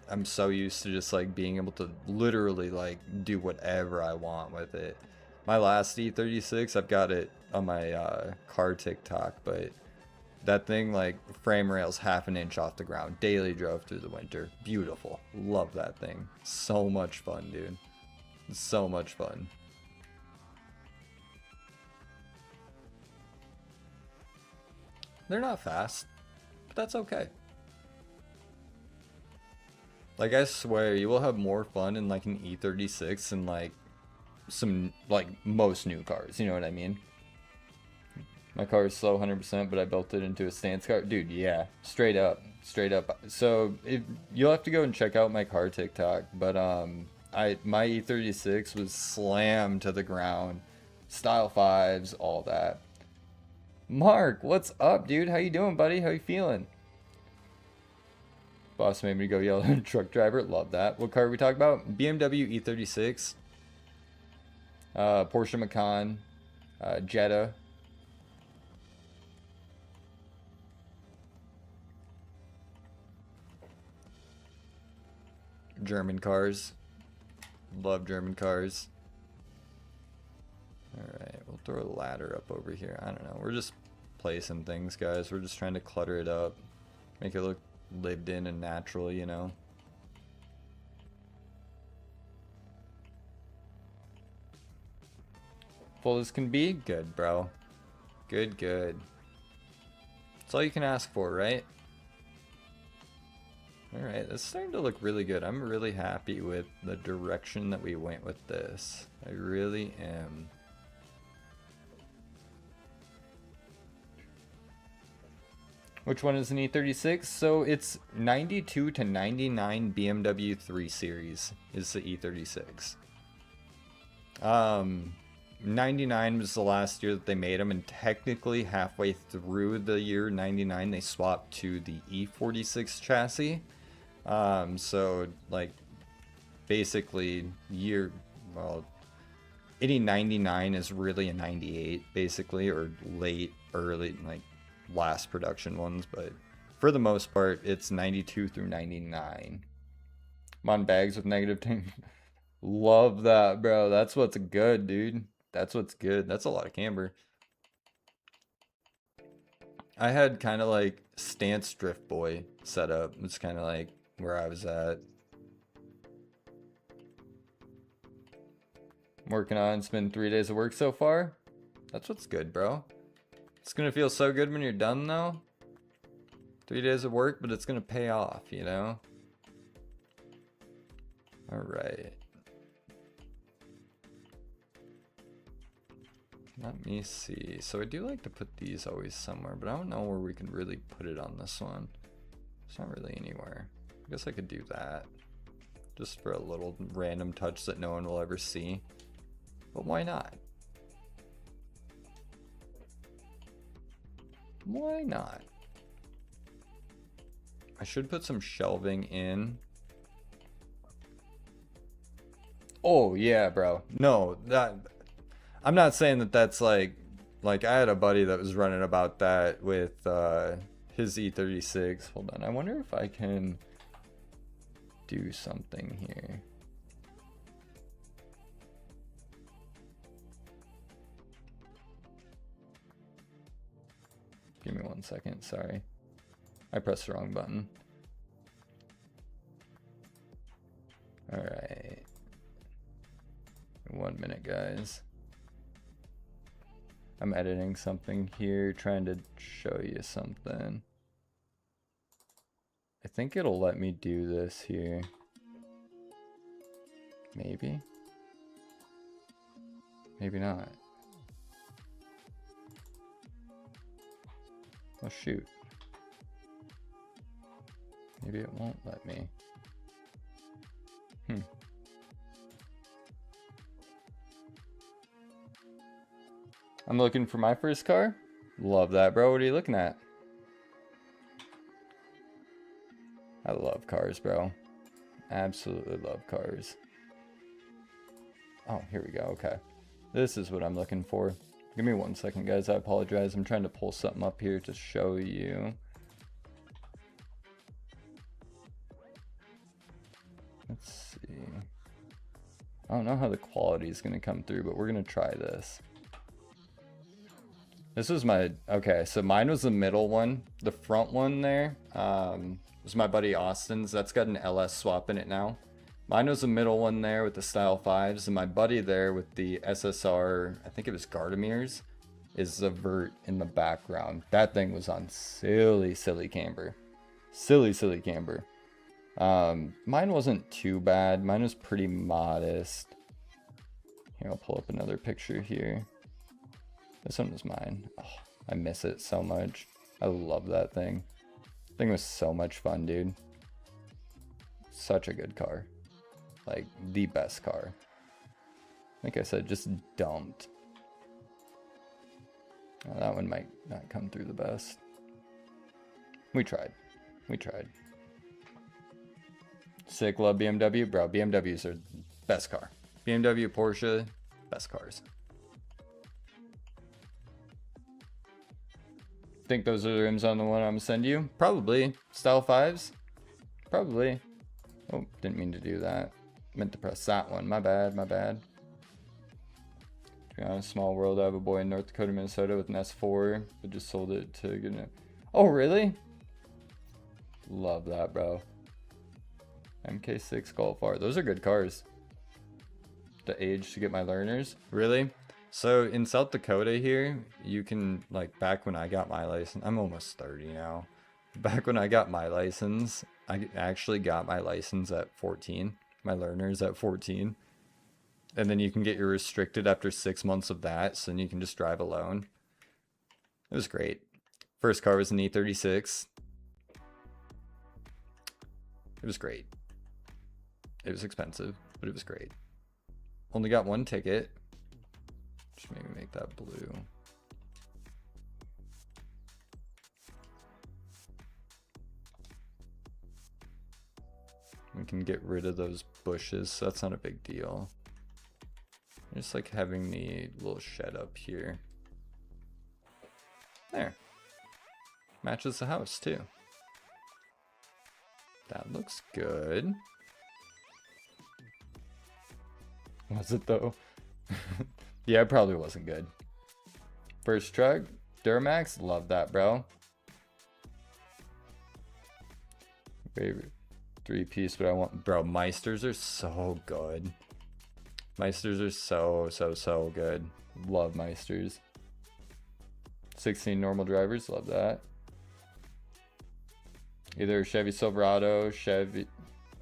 I'm so used to just, like, being able to literally, like, do whatever I want with it. My last E36, I've got it on my car TikTok, but that thing, like, frame rails half an inch off the ground. Daily drove through the winter. Beautiful. Love that thing. So much fun, dude. So much fun. They're not fast, but that's okay. Like, I swear, you will have more fun in, like, an E36 than, like, some, like, most new cars. You know what I mean? My car is slow 100%, but I built it into a stance car. Dude, yeah. Straight up. Straight up. So, you'll have to go and check out my car TikTok, but, my E36 was slammed to the ground. Style 5s, all that. Mark, what's up, dude? How you doing, buddy? How you feeling? Boss made me go yell at a truck driver. Love that. What car are we talking about? BMW E36. Porsche Macan. Jetta. German cars. Love German cars. Alright, we'll throw a ladder up over here. I don't know. We're just placing things, guys. We're just trying to clutter it up. Make it look lived in and natural, you know? Full as can be? Good, bro. Good, good. That's all you can ask for, right? Alright, that's starting to look really good. I'm really happy with the direction that we went with this. I really am. Which one is an E36? So it's 92 to 99 BMW 3 Series is the E36. 99 was the last year that they made them, and technically halfway through the year 99 they swapped to the E46 chassis. So like basically any 99 is really a 98 basically, or late, early, like last production ones, but for the most part it's 92 through 99. I'm on bags with negative 10. Love that, bro. That's what's good, dude. That's what's good. That's a lot of camber. I had kind of like stance drift boy set up. It's kind of like where I was at. Working on, it's been 3 days of work so far. That's what's good, bro. It's gonna feel so good when you're done though. 3 days of work, but it's gonna pay off, you know? Alright. Let me see. So I do like to put these always somewhere, but I don't know where we can really put it on this one. It's not really anywhere. I guess I could do that. Just for a little random touch that no one will ever see. But why not? Why not? I should put some shelving in. Oh yeah, bro. No, I'm not saying that that's like I had a buddy that was running about that with his E36. Hold on, I wonder if I can do something here. Give me 1 second, sorry. I pressed the wrong button. Alright. 1 minute, guys. I'm editing something here, trying to show you something. I think it'll let me do this here. Maybe? Maybe not. Oh shoot. Maybe it won't let me. I'm looking for my first car. Love that, bro. What are you looking at? I love cars, bro. Absolutely love cars. Oh, here we go. Okay. This is what I'm looking for. Give me 1 second, guys. I apologize. I'm trying to pull something up here to show you. Let's see. I don't know how the quality is going to come through, but we're going to try this. This was my, okay, so mine was the middle one. The front one there was my buddy Austin's. That's got an LS swap in it now. Mine was the middle one there with the Style 5s, and my buddy there with the SSR, I think it was Gardemirs, is the vert in the background. That thing was on silly camber. Silly camber. Mine wasn't too bad. Mine was pretty modest. Here, I'll pull up another picture here. This one was mine. Oh, I miss it so much. I love that thing. Thing was so much fun, dude. Such a good car. Like, the best car. Like I said, just dumped. Oh, that one might not come through the best. We tried. We tried. Sick, love BMW. Bro, BMWs are best car. BMW, Porsche, best cars. Think those are the rims on the one I'm gonna send you? Probably. Style 5s? Probably. Oh, didn't mean to do that. Meant to press that one. My bad, my bad. To be honest, small world. I have a boy in North Dakota, Minnesota with an S4, but just sold it to get it. Oh, really? Love that, bro. MK6 Golf R. Those are good cars. The age to get my learners. Really? So in South Dakota here, you can, like, back when I got my license, I'm almost 30 now. Back when I got my license, I actually got my license at 14. My learners at 14. And then you can get your restricted after 6 months of that, so then you can just drive alone. It was great. First car was an E36. It was great. It was expensive, but it was great. Only got one ticket. Just maybe make that blue. We can get rid of those bushes, so that's not a big deal. Just like having the little shed up here. There. Matches the house too. That looks good. Was it though? Yeah, it probably wasn't good. First truck, Duramax, love that, bro. Favorite 3-piece, but I want, bro, Meisters are so good. Meisters are so good. Love Meisters. 16 normal drivers, love that. Either Chevy Silverado, Chevy,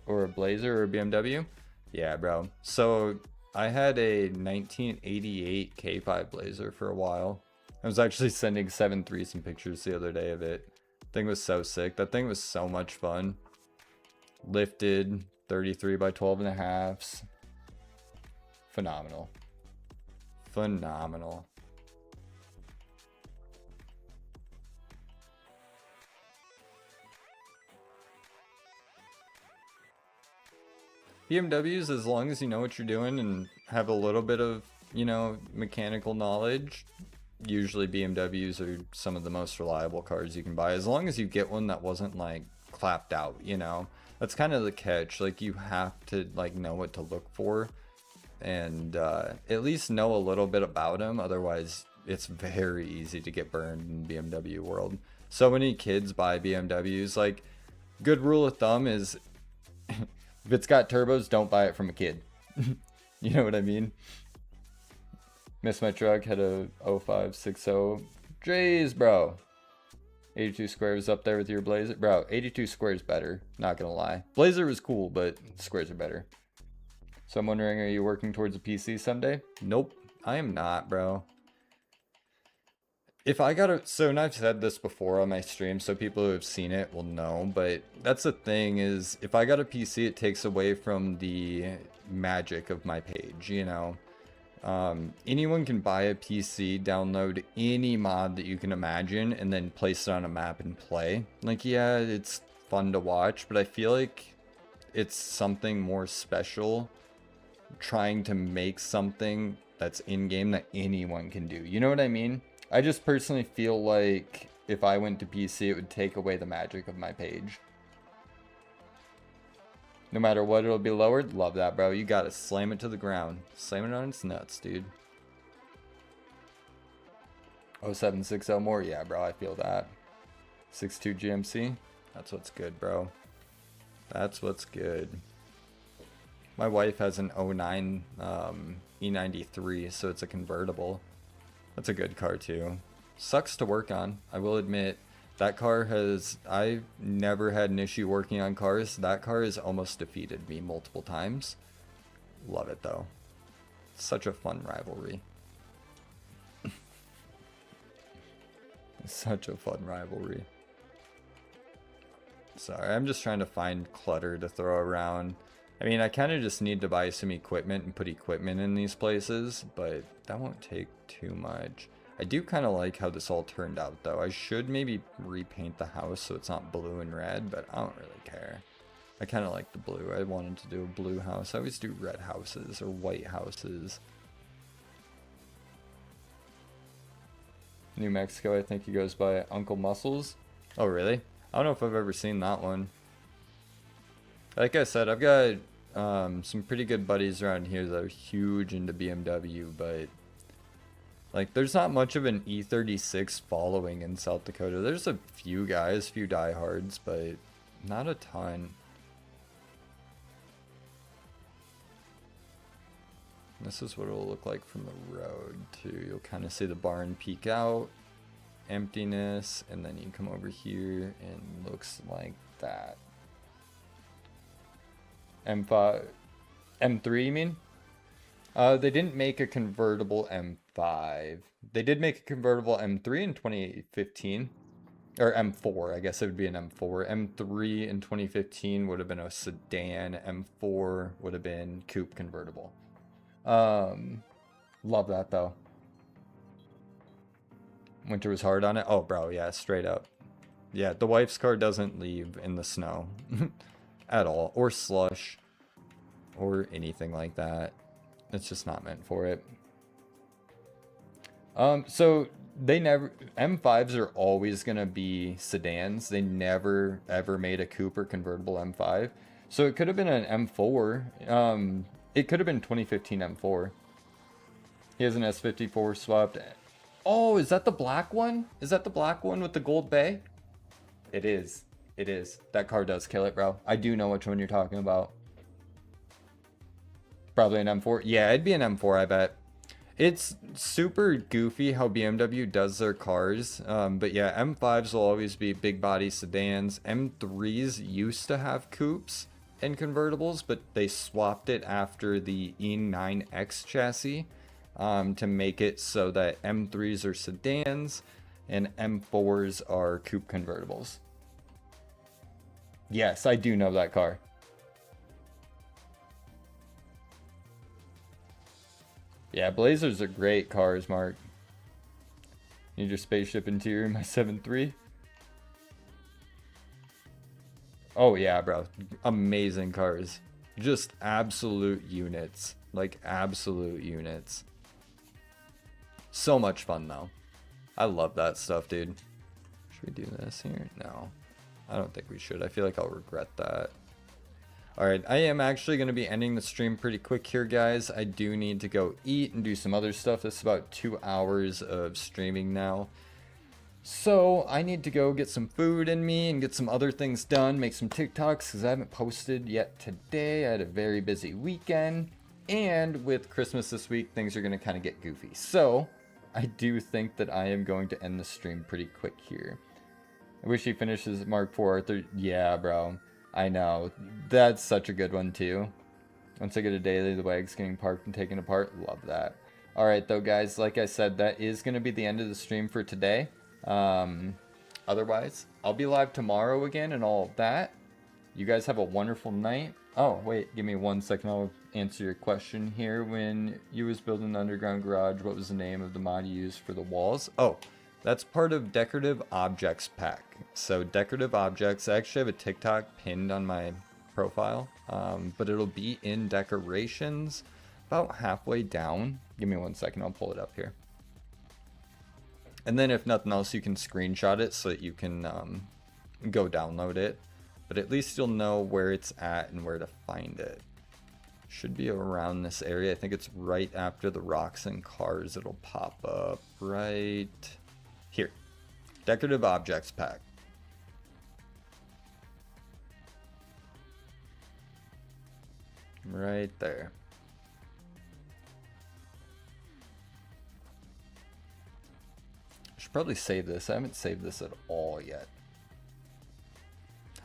or a Blazer or a BMW. Yeah, bro. So I had a 1988 K5 Blazer for a while. I was actually sending 7.3 some pictures the other day of it. Thing was so sick. That thing was so much fun. Lifted 33 by 12.5s. Phenomenal. Phenomenal. BMWs, as long as you know what you're doing and have a little bit of, you know, mechanical knowledge, usually BMWs are some of the most reliable cars you can buy. As long as you get one that wasn't like clapped out, you know. That's kind of the catch. Like, you have to like know what to look for and at least know a little bit about them. Otherwise, it's very easy to get burned in BMW world. So many kids buy BMWs. Like, good rule of thumb is if it's got turbos, don't buy it from a kid. You know what I mean? Missed my truck, had a 0560. Jeez, bro. 82 squares up there with your Blazer. Bro, 82 squares better, not gonna lie. Blazer was cool, but squares are better. So I'm wondering, are you working towards a PC someday? Nope, I am not, bro. If I got a, so, and I've said this before on my stream, so people who have seen it will know, but that's the thing is, if I got a PC, it takes away from the magic of my page, you know? Anyone can buy a PC, download any mod that you can imagine, and then place it on a map and play. Like, yeah, it's fun to watch, but I feel like it's something more special trying to make something that's in-game that anyone can do. You know what I mean? I just personally feel like if I went to PC, it would take away the magic of my page. No matter what, it'll be lowered. Love that, bro. You gotta slam it to the ground. Slam it on its nuts, dude. 0760 more? Yeah, bro, I feel that. 62 GMC? That's what's good, bro. That's what's good. My wife has an 09 E93, so it's a convertible. That's a good car, too. Sucks to work on, I will admit. That car has... I've never had an issue working on cars. That car has almost defeated me multiple times. Love it, though. Such a fun rivalry. Such a fun rivalry. Sorry, I'm just trying to find clutter to throw around. I mean, I kind of just need to buy some equipment and put equipment in these places, but that won't take too much. I do kind of like how this all turned out, though. I should maybe repaint the house so it's not blue and red, but I don't really care. I kind of like the blue. I wanted to do a blue house. I always do red houses or white houses. New Mexico, I think he goes by Uncle Muscles. Oh, really? I don't know if I've ever seen that one. Like I said, I've got some pretty good buddies around here that are huge into BMW, but like there's not much of an E36 following in South Dakota. There's a few guys, few diehards, but not a ton. This is what it'll look like from the road too. You'll kind of see the barn peek out, emptiness, and then you come over here and looks like that. M5, M3 you mean? They didn't make a convertible M5. They did make a convertible M3 in 2015. Or M4, I guess it would be an M4. M3 in 2015 would have been a sedan. M4 would have been coupe convertible. Love that though. Winter was hard on it. Oh, bro, yeah, straight up. Yeah, the wife's car doesn't leave in the snow at all, or slush, or anything like that. It's just not meant for it. So they never, M5s are always gonna be sedans. They never ever made a coupe or convertible M5. So it could have been an M4. It could have been 2015 M4. He has an S54 swapped. Oh, is that the black one? Is that the black one with the gold bay? It is. It is. That car does kill it, bro. I do know which one you're talking about. Probably an M4. Yeah, it'd be an M4, I bet. It's super goofy how BMW does their cars. But yeah, M5s will always be big body sedans. M3s used to have coupes and convertibles, but they swapped it after the E9X chassis to make it so that M3s are sedans and M4s are coupe convertibles. Yes, I do know that car. Yeah, Blazers are great cars, Mark. Need your spaceship interior in my 7.3? Oh yeah, bro. Amazing cars. Just absolute units. Like, absolute units. So much fun, though. I love that stuff, dude. Should we do this here? No. I don't think we should. I feel like I'll regret that. Alright, I am actually going to be ending the stream pretty quick here, guys. I do need to go eat and do some other stuff. This is about 2 hours of streaming now. So, I need to go get some food in me and get some other things done. Make some TikToks, because I haven't posted yet today. I had a very busy weekend. And with Christmas this week, things are going to kind of get goofy. So, I do think that I am going to end the stream pretty quick here. I wish he finishes Mark IV Arthur. Yeah, bro. I know. That's such a good one, too. Once I get a daily, the wag's getting parked and taken apart. Love that. Alright, though, guys. Like I said, that is going to be the end of the stream for today. Otherwise, I'll be live tomorrow again and all of that. You guys have a wonderful night. Oh, wait. Give me 1 second. I'll answer your question here. When you was building the underground garage, what was the name of the mod you used for the walls? Oh, That's part of Decorative Objects pack. So Decorative Objects, I actually have a TikTok pinned on my profile, but it'll be in Decorations about halfway down. Give me 1 second, I'll pull it up here. And then if nothing else, you can screenshot it so that you can go download it. But at least you'll know where it's at and where to find it. Should be around this area. I think it's right after the rocks and cars. It'll pop up right here. Decorative Objects pack. Right there. I should probably save this. I haven't saved this at all yet.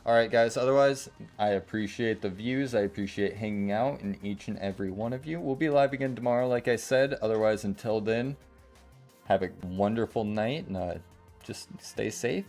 Alright guys, otherwise, I appreciate the views. I appreciate hanging out in each and every one of you. We'll be live again tomorrow, like I said. Otherwise, until then, have a wonderful night and just stay safe.